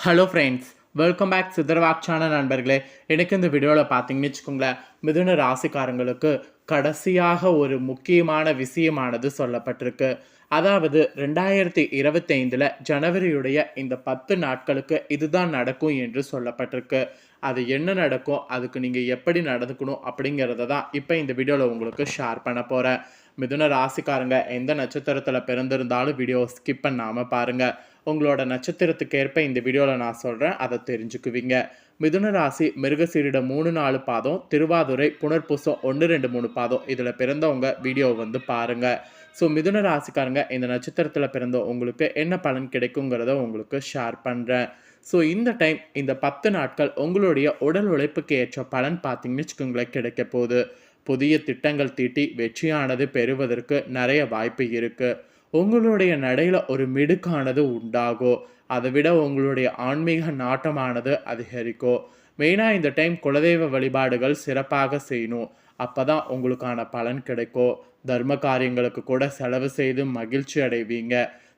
Hello friends, welcome back சித்தர்வாக் நண்பர்களே. எனக்கு இந்த வீடியோவில் பார்த்தீங்கன்னு வச்சுக்கோங்களேன், மிதுன ராசிக்காரங்களுக்கு கடைசியாக ஒரு முக்கியமான விஷயமானது சொல்லப்பட்டிருக்கு. அதாவது 2025 ஜனவரியுடைய இந்த 10 நாட்களுக்கு இதுதான் நடக்கும் என்று சொல்லப்பட்டிருக்கு. அது என்ன நடக்கும், அதுக்கு நீங்கள் எப்படி நடந்துக்கணும் அப்படிங்கிறத தான் இப்போ இந்த வீடியோவில் உங்களுக்கு ஷேர் பண்ண போகிறேன். மிதுன ராசிக்காரங்க எந்த நட்சத்திரத்தில் பிறந்திருந்தாலும் வீடியோ ஸ்கிப் பண்ணாமல் பாருங்கள். உங்களோட நட்சத்திரத்துக்கு ஏற்ப இந்த வீடியோவில் நான் சொல்கிறேன், அதை தெரிஞ்சுக்குவீங்க. மிதுன ராசி மிருகசீரிடம் 3-4 பாதம், திருவாதுரை புனர்பூசம் 1-2-3 பாதம் இதில் பிறந்தவங்க வீடியோவை வந்து பாருங்கள். ஸோ மிதுன ராசிக்காரங்க இந்த நட்சத்திரத்தில் பிறந்த உங்களுக்கு என்ன பலன் கிடைக்குங்கிறத உங்களுக்கு ஷேர் பண்ணுறேன். ஸோ இந்த டைம் இந்த 10 நாட்கள் உங்களுடைய உடல் உழைப்புக்கு ஏற்ற பலன் பார்த்தீங்கன்னு வச்சுக்கோங்களேன் கிடைக்க போகுது. புதிய திட்டங்கள் தீட்டி வெற்றியானது பெறுவதற்கு நிறைய வாய்ப்பு இருக்குது. உங்களுடைய நடையில் ஒரு மிடுக்கானது உண்டாகும். அதை விட உங்களுடைய ஆன்மீக நாட்டமானது அதிகரிக்கும். மெயினாக இந்த டைம் குலதெய்வ வழிபாடுகள் சிறப்பாக செய்யணும். அப்போ தான் உங்களுக்கான பலன் கிடைக்கும். தர்ம காரியங்களுக்கு கூட செலவு செய்து மகிழ்ச்சி அடைவீங்க.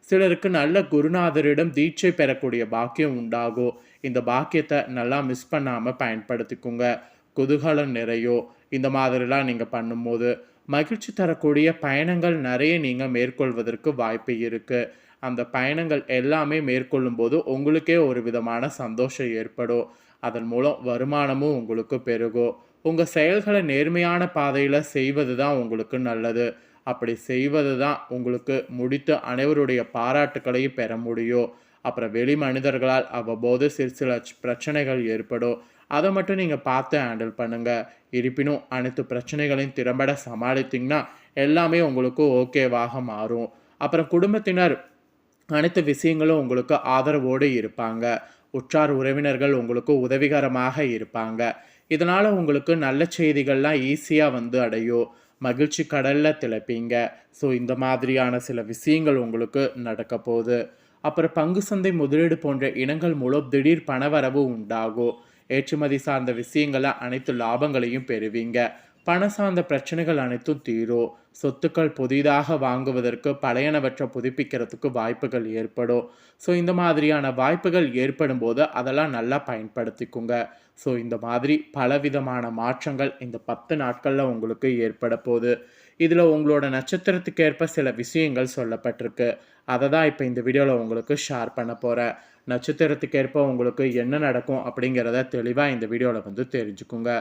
சிலருக்கு நல்ல குருநாதரிடம் தீட்சை பெறக்கூடிய பாக்கியம் உண்டாகும். இந்த பாக்கியத்தை நல்லா மிஸ் பண்ணாமல் பயன்படுத்திக்கோங்க. குதூகலம் நிறையும். இந்த மாதிரிலாம் நீங்கள் பண்ணும்போது மகிழ்ச்சி தரக்கூடிய பயணங்கள் நிறைய நீங்கள் மேற்கொள்வதற்கு வாய்ப்பு இருக்குது. அந்த பயணங்கள் எல்லாமே மேற்கொள்ளும் போது உங்களுக்கே ஒரு விதமான சந்தோஷம் ஏற்படும். அதன் மூலம் வருமானமும் உங்களுக்கு பெருகும். உங்கள் செயல்களை நேர்மையான பாதையில் செய்வது தான் உங்களுக்கு நல்லது. அப்படி செய்வது தான் உங்களுக்கு முடித்து அனைவருடைய பாராட்டுக்களையும் பெற முடியும். அப்புறம் வெளி மனிதர்களால் அவ்வப்போது சில பிரச்சனைகள் ஏற்படும். அதை மட்டும் நீங்கள் பார்த்து ஹேண்டில் பண்ணுங்கள். இருப்பினும் அனைத்து பிரச்சனைகளையும் திறம்பட சமாளித்தீங்கன்னா எல்லாமே உங்களுக்கு ஓகேவாக மாறும். அப்புறம் குடும்பத்தினர் அனைத்து விஷயங்களும் உங்களுக்கு ஆதரவோடு இருப்பாங்க. உற்றார் உறவினர்கள் உங்களுக்கு உதவிகரமாக இருப்பாங்க. இதனால் உங்களுக்கு நல்ல செய்திகள்லாம் ஈஸியாக வந்து அடையும். மகிழ்ச்சி கடலில் திளைப்பீங்க. ஸோ இந்த மாதிரியான சில விஷயங்கள் உங்களுக்கு நடக்க போகுது. அப்புறம் பங்கு சந்தை முதலீடு போன்ற இனங்கள் மூலம் திடீர் பணவரவு உண்டாகும். ஏற்றுமதி சார்ந்த விஷயங்களை அனைத்து லாபங்களையும் பெறுவீங்க. பண சார்ந்த பிரச்சனைகள் அனைத்தும் தீரும். சொத்துக்கள் புதிதாக வாங்குவதற்கு பழையனவற்றை புதுப்பிக்கிறதுக்கு வாய்ப்புகள் ஏற்படும். ஸோ இந்த மாதிரியான வாய்ப்புகள் ஏற்படும் போது அதெல்லாம் நல்லா பயன்படுத்திக்குங்க. ஸோ இந்த மாதிரி பலவிதமான மாற்றங்கள் இந்த 10 நாட்களில் உங்களுக்கு ஏற்பட போகுது. இதில் உங்களோட நட்சத்திரத்துக்கு ஏற்ப சில விஷயங்கள் சொல்லப்பட்டிருக்கு. அதை தான் இப்போ இந்த வீடியோவில் உங்களுக்கு ஷேர் பண்ண போகிறேன். நட்சத்திரத்துக்கு ஏற்ப உங்களுக்கு என்ன நடக்கும் அப்படிங்கிறத தெளிவாக இந்த வீடியோவில் வந்து தெரிஞ்சுக்குங்க.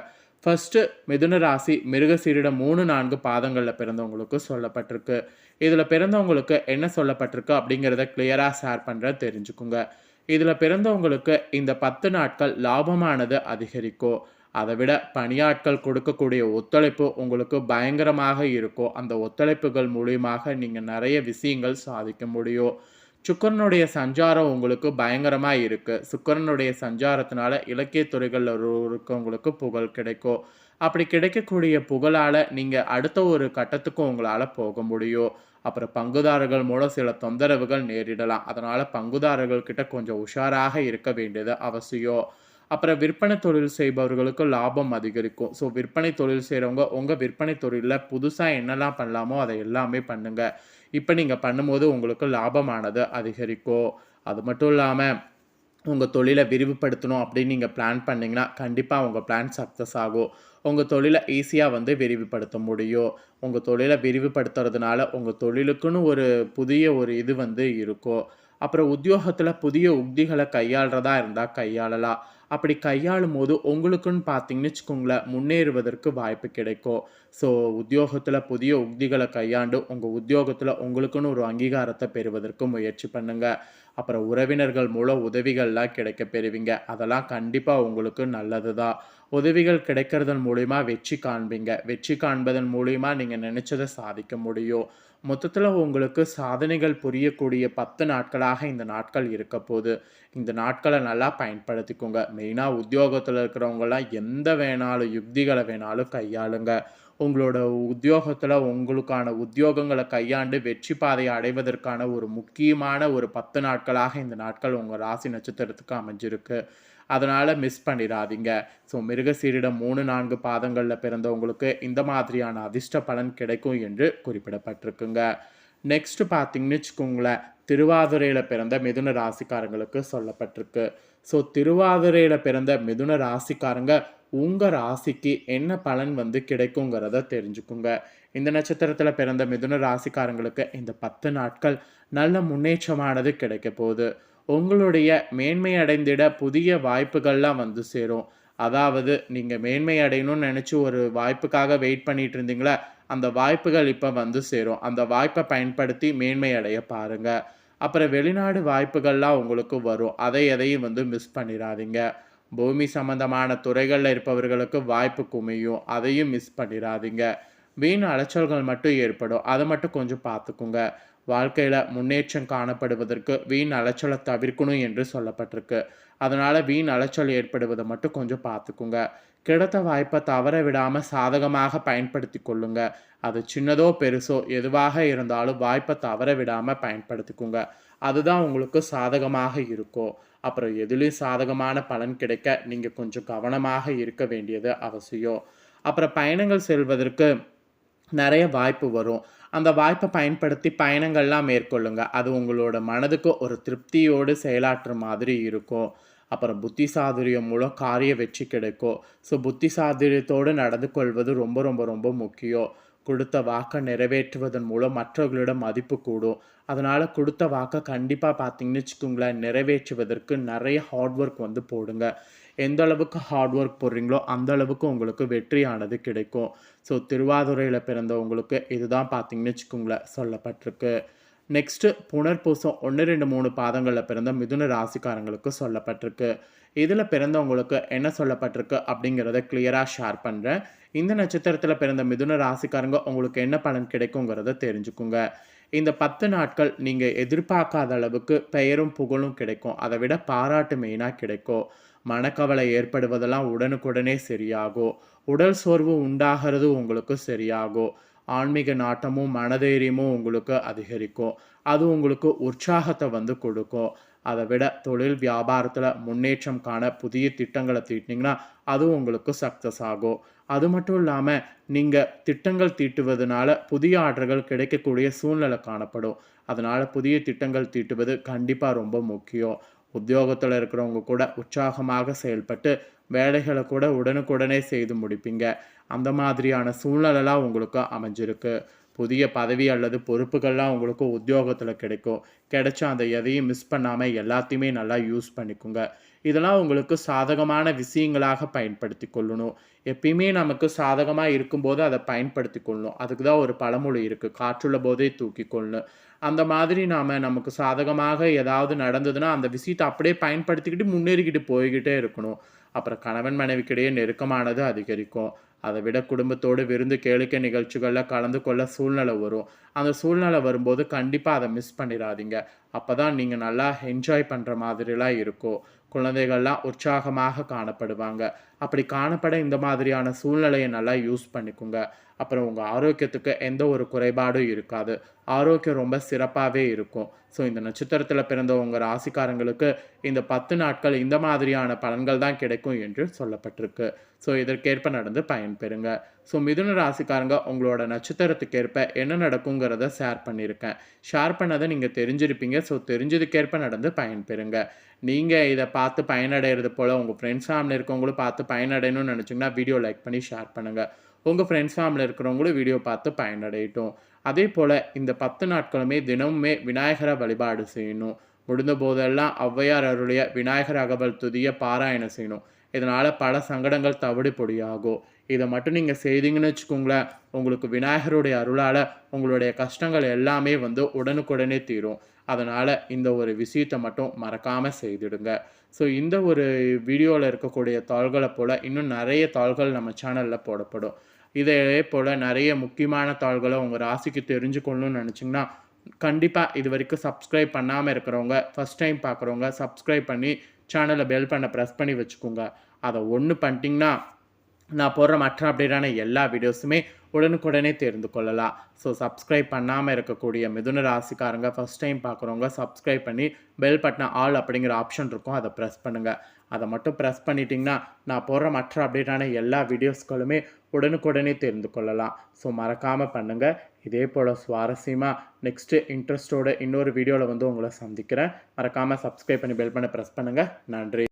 ஃபஸ்ட்டு மிதுன ராசி மிருகசீரிடம் 3-4 பாதங்களில் பிறந்தவங்களுக்கு சொல்லப்பட்டிருக்கு. இதில் பிறந்தவங்களுக்கு என்ன சொல்லப்பட்டிருக்கு அப்படிங்கிறத கிளியராக ஷேர் பண்ணுற தெரிஞ்சுக்குங்க. இதில் பிறந்தவங்களுக்கு இந்த 10 நாட்கள் லாபமானது அதிகரிக்கும். அதை விட பணியாட்கள் கொடுக்கக்கூடிய ஒத்துழைப்பு உங்களுக்கு பயங்கரமாக இருக்கும். அந்த ஒத்துழைப்புகள் மூலியமாக நீங்கள் நிறைய விஷயங்கள் சாதிக்க முடியும். சுக்கரனுடைய சஞ்சாரம் உங்களுக்கு பயங்கரமாக இருக்குது. சுக்கரனுடைய சஞ்சாரத்தினால இலக்கிய துறைகளில் இருக்கவங்களுக்கு புகழ் கிடைக்கும். அப்படி கிடைக்கக்கூடிய புகழால் நீங்கள் அடுத்த ஒரு கட்டத்துக்கும் உங்களால் போக முடியும். அப்புறம் பங்குதாரர்கள் மூலம் சில தொந்தரவுகள் நேரிடலாம். அதனால் பங்குதாரர்கள்கிட்ட கொஞ்சம் உஷாராக இருக்க வேண்டியது அவசியம். அப்புறம் விற்பனை தொழில் செய்பவர்களுக்கு லாபம் அதிகரிக்கும். ஸோ விற்பனை தொழில் செய்கிறவங்க உங்கள் விற்பனை தொழிலில் புதுசாக என்னெல்லாம் பண்ணலாமோ அதை எல்லாமே பண்ணுங்கள். இப்போ நீங்கள் பண்ணும்போது உங்களுக்கு லாபமானது அதிகரிக்கும். அது மட்டும் இல்லாமல் உங்கள் தொழிலை விரிவுபடுத்தணும் அப்படின்னு நீங்கள் பிளான் பண்ணிங்கன்னா கண்டிப்பாக உங்கள் பிளான் சக்ஸஸ் ஆகும். உங்கள் தொழிலை ஈஸியாக வந்து விரிவுபடுத்த முடியும். உங்கள் தொழிலை விரிவுபடுத்துறதுனால உங்கள் தொழிலுக்குன்னு ஒரு புதிய ஒரு இது வந்து இருக்கும். அப்புறம் உத்தியோகத்தில் புதிய உக்திகளை கையாளுறதா இருந்தால் கையாளலாம். அப்படி கையாளும் போது உங்களுக்குன்னு பார்த்தீங்கன்னு வச்சுக்கோங்களேன், முன்னேறுவதற்கு வாய்ப்பு கிடைக்கும். ஸோ உத்தியோகத்தில் புதிய உக்திகளை கையாண்டு உங்கள் உத்தியோகத்தில் உங்களுக்குன்னு ஒரு அங்கீகாரத்தை பெறுவதற்கு முயற்சி பண்ணுங்கள். அப்புறம் உறவினர்கள் மூலம் உதவிகள்லாம் கிடைக்க பெறுவீங்க. அதெல்லாம் கண்டிப்பாக உங்களுக்கு நல்லது தான். உதவிகள் கிடைக்கிறதன் மூலிமா வெற்றி காண்பீங்க. வெற்றி காண்பதன் மூலிமா நீங்கள் நினச்சதை சாதிக்க முடியும். மொத்தத்தில் உங்களுக்கு சாதனைகள் புரியக்கூடிய 10 நாட்களாக இந்த நாட்கள் இருக்க போது. இந்த நாட்களை நல்லா பயன்படுத்திக்கோங்க. மெயினாக உத்தியோகத்தில் இருக்கிறவங்களாம் எந்த வேணாலும் யுக்திகளை வேணாலும் கையாளுங்க. உங்களோட உத்தியோகத்தில் உங்களுக்கான உத்தியோகங்களை கையாண்டு வெற்றி பாதையை அடைவதற்கான ஒரு முக்கியமான ஒரு 10 நாட்களாக இந்த நாட்கள் உங்கள் ராசி நட்சத்திரத்துக்கு அமைஞ்சிருக்கு. அதனால் மிஸ் பண்ணிடாதீங்க. ஸோ மிருகசீரிடம் 3-4 பாதங்களில் பிறந்தவங்களுக்கு இந்த மாதிரியான அதிர்ஷ்ட பலன் கிடைக்கும் என்று குறிப்பிடப்பட்டிருக்குங்க. நெக்ஸ்ட் பார்த்தீங்கன்னு வச்சுக்கோங்களேன், திருவாதிரையில் பிறந்த மிதுன ராசிக்காரங்களுக்கு சொல்லப்பட்டிருக்கு. ஸோ திருவாதிரையில் பிறந்த மிதுன ராசிக்காரங்க உங்கள் ராசிக்கு என்ன பலன் வந்து கிடைக்குங்கிறத தெரிஞ்சுக்குங்க. இந்த நட்சத்திரத்தில் பிறந்த மிதுன ராசிக்காரங்களுக்கு இந்த 10 நாட்கள் நல்ல முன்னேற்றமானது கிடைக்க போகுது. உங்களுடைய மேன்மை அடைந்திட புதிய வாய்ப்புகள்லாம் வந்து சேரும். அதாவது நீங்கள் மேன்மை அடையணும்னு நினச்சி ஒரு வாய்ப்புக்காக வெயிட் பண்ணிட்டு இருந்தீங்களா, அந்த வாய்ப்புகள் இப்போ வந்து சேரும். அந்த வாய்ப்பை பயன்படுத்தி மேன்மை அடைய பாருங்க. அப்புறம் வெளிநாடு வாய்ப்புகள்லாம் உங்களுக்கு வரும். அதை எதையும் வந்து மிஸ் பண்ணிடாதீங்க. பூமி சம்பந்தமான துறைகளில் இருப்பவர்களுக்கு வாய்ப்பு குமியும். அதையும் மிஸ் பண்ணிடாதீங்க. வீண் அலைச்சல்கள் மட்டும் ஏற்படும். அதை மட்டும் கொஞ்சம் பார்த்துக்குங்க. வாழ்க்கையில் முன்னேற்றம் காணப்படுவதற்கு வீண் அலைச்சலை தவிர்க்கணும் என்று சொல்லப்பட்டிருக்கு. அதனால் வீண் அலைச்சல் ஏற்படுவதை மட்டும் கொஞ்சம் பார்த்துக்குங்க. கிடைத்த வாய்ப்பை தவற விடாமல் சாதகமாக பயன்படுத்தி கொள்ளுங்க. அது சின்னதோ பெருசோ எதுவாக இருந்தாலும் வாய்ப்பை தவற விடாமல் பயன்படுத்திக்குங்க. அதுதான் உங்களுக்கு சாதகமாக இருக்கும். அப்புறம் எதுலேயும் சாதகமான பலன் கிடைக்க நீங்கள் கொஞ்சம் கவனமாக இருக்க வேண்டியது அவசியம். அப்புறம் பயணங்கள் செல்வதற்கு நிறைய வாய்ப்பு வரும். அந்த வாய்ப்பை பயன்படுத்தி பயணங்கள்லாம் மேற்கொள்ளுங்க. அது உங்களோட மனதுக்கு ஒரு திருப்தியோடு செயலாற்றுற மாதிரி இருக்கும். அப்புறம் புத்தி சாதுரியம் மூலம் காரிய வெற்றி கிடைக்கும். ஸோ புத்தி சாதுரியத்தோடு நடந்து கொள்வது ரொம்ப ரொம்ப ரொம்ப முக்கியம். கொடுத்த வாக்கை நிறைவேற்றுவதன் மூலம் மற்றவர்களிடம் மதிப்பு கூடும். அதனால் கொடுத்த வாக்கை கண்டிப்பாக பார்த்தீங்கன்னு வச்சுக்கோங்களேன், நிறைவேற்றுவதற்கு நிறைய ஹார்ட் ஒர்க் வந்து போடுங்க. எந்த அளவுக்கு ஹார்ட் ஒர்க் போடுறீங்களோ அந்த அளவுக்கு உங்களுக்கு வெற்றியானது கிடைக்கும். ஸோ திருவாதுரையில் பிறந்தவங்களுக்கு இதுதான் பார்த்தீங்கன்னு வச்சுக்கோங்களேன் சொல்லப்பட்டிருக்கு. நெக்ஸ்ட்டு புனர்பூசம் 1, 2, 3 பாதங்களில் பிறந்த மிதுன ராசிக்காரங்களுக்கு சொல்லப்பட்டிருக்கு. இதில் பிறந்தவங்களுக்கு என்ன சொல்லப்பட்டிருக்கு அப்படிங்கிறத கிளியராக ஷேர் பண்ணுறேன். இந்த நட்சத்திரத்தில் பிறந்த மிதுன ராசிக்காரங்க உங்களுக்கு என்ன பலன் கிடைக்குங்கிறத தெரிஞ்சுக்குங்க. இந்த 10 நாட்கள் நீங்கள் எதிர்பார்க்காத அளவுக்கு பெயரும் புகழும் கிடைக்கும். அதை விட பாராட்டு மெயினாக கிடைக்கும். மனக்கவலை ஏற்படுவதெல்லாம் உடனுக்குடனே சரியாகும். உடல் சோர்வு உண்டாகிறது உங்களுக்கு சரியாகும். ஆன்மீக நாட்டமும் மனதைரியமும் உங்களுக்கு அதிகரிக்கும். அது உங்களுக்கு உற்சாகத்தை வந்து கொடுக்கும். அதை விட தொழில் வியாபாரத்தில் முன்னேற்றம் காண புதிய திட்டங்களை தீட்டினீங்கன்னா அதுவும் உங்களுக்கு சக்ஸஸ் ஆகும். அது மட்டும் இல்லாமல் நீங்கள் திட்டங்கள் தீட்டுவதனால புதிய ஆர்டர்கள் கிடைக்கக்கூடிய சூழ்நிலை காணப்படும். அதனால் புதிய திட்டங்கள் தீட்டுவது கண்டிப்பாக ரொம்ப முக்கியம். உத்தியோகத்தில் இருக்கிறவங்க கூட உற்சாகமாக செயல்பட்டு வேலைகளை கூட உடனுக்குடனே செய்து முடிப்பீங்க. அந்த மாதிரியான சூழ்நிலைலாம் உங்களுக்கு அமைஞ்சிருக்கு. புதிய பதவி அல்லது பொறுப்புகள்லாம் உங்களுக்கு உத்தியோகத்தில் கிடைக்கும். கிடைச்சா அந்த எதையும் மிஸ் பண்ணாமல் எல்லாத்தையுமே நல்லா யூஸ் பண்ணிக்கோங்க. இதெல்லாம் உங்களுக்கு சாதகமான விஷயங்களாக பயன்படுத்தி கொள்ளணும். எப்பயுமே நமக்கு சாதகமாக இருக்கும்போது அதை பயன்படுத்தி கொள்ளணும். அதுக்கு தான் ஒரு பழமொழி இருக்குது, காற்றுள்ள போதே தூக்கி கொள்ளணும். அந்த மாதிரி நமக்கு சாதகமாக ஏதாவது நடந்ததுன்னா அந்த விஷயத்தை அப்படியே பயன்படுத்திக்கிட்டு முன்னேறிக்கிட்டு போய்கிட்டே இருக்கணும். அப்புறம் கணவன் மனைவிக்கிடையே நெருக்கமானது அதிகரிக்கும். அதை விட குடும்பத்தோடு விருந்து கேளிக்கை நிகழ்ச்சிகளில் கலந்து கொள்ள சூழ்நிலை வரும். அந்த சூழ்நிலை வரும்போது கண்டிப்பாக அதை மிஸ் பண்ணிடாதீங்க. அப்போ தான் நீங்கள் நல்லா என்ஜாய் பண்ணுற மாதிரிலாம் இருக்கும். குழந்தைகள்லாம் உற்சாகமாக காணப்படுவாங்க. அப்படி காணப்பட இந்த மாதிரியான சூழ்நிலையை நல்லா யூஸ் பண்ணிக்கோங்க. அப்புறம் உங்கள் ஆரோக்கியத்துக்கு எந்த ஒரு குறைபாடும் இருக்காது. ஆரோக்கியம் ரொம்ப சிறப்பாகவே இருக்கும். ஸோ இந்த நட்சத்திரத்தில் பிறந்த உங்கள் ராசிக்காரங்களுக்கு இந்த 10 நாட்கள் இந்த மாதிரியான பலன்கள் தான் கிடைக்கும் என்று சொல்லப்பட்டிருக்கு. ஸோ இதற்கேற்ப நடந்து பயன்பெறுங்க. ஸோ மிதுன ராசிக்காரங்க உங்களோட நட்சத்திரத்துக்கேற்ப என்ன நடக்குங்கிறத ஷேர் பண்ணியிருக்கேன். ஷேர் பண்ணதை நீங்கள் தெரிஞ்சிருப்பீங்க. ஸோ தெரிஞ்சதுக்கேற்ப நடந்து பயன்பெறுங்க. நீங்கள் இதை பார்த்து பயனடைகிறது போல் உங்கள் ஃப்ரெண்ட்ஸ் ஃபேமிலி இருக்கவங்களும் பார்த்து பயனடையணும்னு நினச்சிங்கன்னா வீடியோ லைக் பண்ணி ஷேர் பண்ணுங்கள். உங்கள் ஃப்ரெண்ட்ஸ் ஃபேமிலியில் இருக்கிறவங்களும் வீடியோ பார்த்து பயனடையட்டும். அதே போல் இந்த 10 நாட்களுமே தினமுமே விநாயகரை வழிபாடு செய்யணும். முடிந்த போதெல்லாம் ஔவையார் அருளிய விநாயகர் அகவல் துதிய பாராயணம் செய்யணும். இதனால் பல சங்கடங்கள் தவிடு பொடியாகும். இதை மட்டும் நீங்கள் செய்தீங்கன்னு வச்சுக்கோங்களேன், உங்களுக்கு விநாயகருடைய அருளால் உங்களுடைய கஷ்டங்கள் எல்லாமே வந்து உடனுக்குடனே தீரும். அதனால் இந்த ஒரு விஷயத்தை மட்டும் மறக்காமல் செய்திடுங்க. ஸோ இந்த ஒரு வீடியோவில் இருக்கக்கூடிய தாள்களை போல் இன்னும் நிறைய தாள்கள் நம்ம சேனலில் போடப்படும். இதே போல் நிறைய முக்கியமான தாள்களை உங்கள் ராசிக்கு தெரிஞ்சுக்கணும்னு நினச்சிங்கன்னா கண்டிப்பாக இது வரைக்கும் சப்ஸ்கிரைப் பண்ணாமல் இருக்கிறவங்க, ஃபஸ்ட் டைம் பார்க்குறவங்க சப்ஸ்கிரைப் பண்ணி சேனலை பெல் பண்ண ப்ரெஸ் பண்ணி வச்சுக்கோங்க. அதை ஒன்று பண்ணிட்டீங்கன்னா நான் போடுற மற்ற அப்டேட்டான எல்லா வீடியோஸுமே உடனுக்குடனே தெரிந்து கொள்ளலாம். ஸோ சப்ஸ்கிரைப் பண்ணாமல் இருக்கக்கூடிய மிதுன ராசிக்காரங்க ஃபஸ்ட் டைம் பார்க்குறவங்க சப்ஸ்கிரைப் பண்ணி பெல் பட்டனை ஆல் அப்படிங்கிற ஆப்ஷன் இருக்கும், அதை ப்ரெஸ் பண்ணுங்கள். அதை மட்டும் ப்ரெஸ் பண்ணிட்டீங்கன்னா நான் போடுற மற்ற அப்டேட்டான எல்லா வீடியோஸ்களுமே உடனுக்குடனே தெரிந்து கொள்ளலாம். ஸோ மறக்காமல் பண்ணுங்கள். இதே போல் சுவாரஸ்யமாக நெக்ஸ்ட்டு இன்ட்ரெஸ்ட்டோட இன்னொரு வீடியோவில் வந்து உங்களை சந்திக்கிறேன். மறக்காமல் சப்ஸ்கிரைப் பண்ணி பெல் பண்ண ப்ரெஸ் பண்ணுங்கள். நன்றி.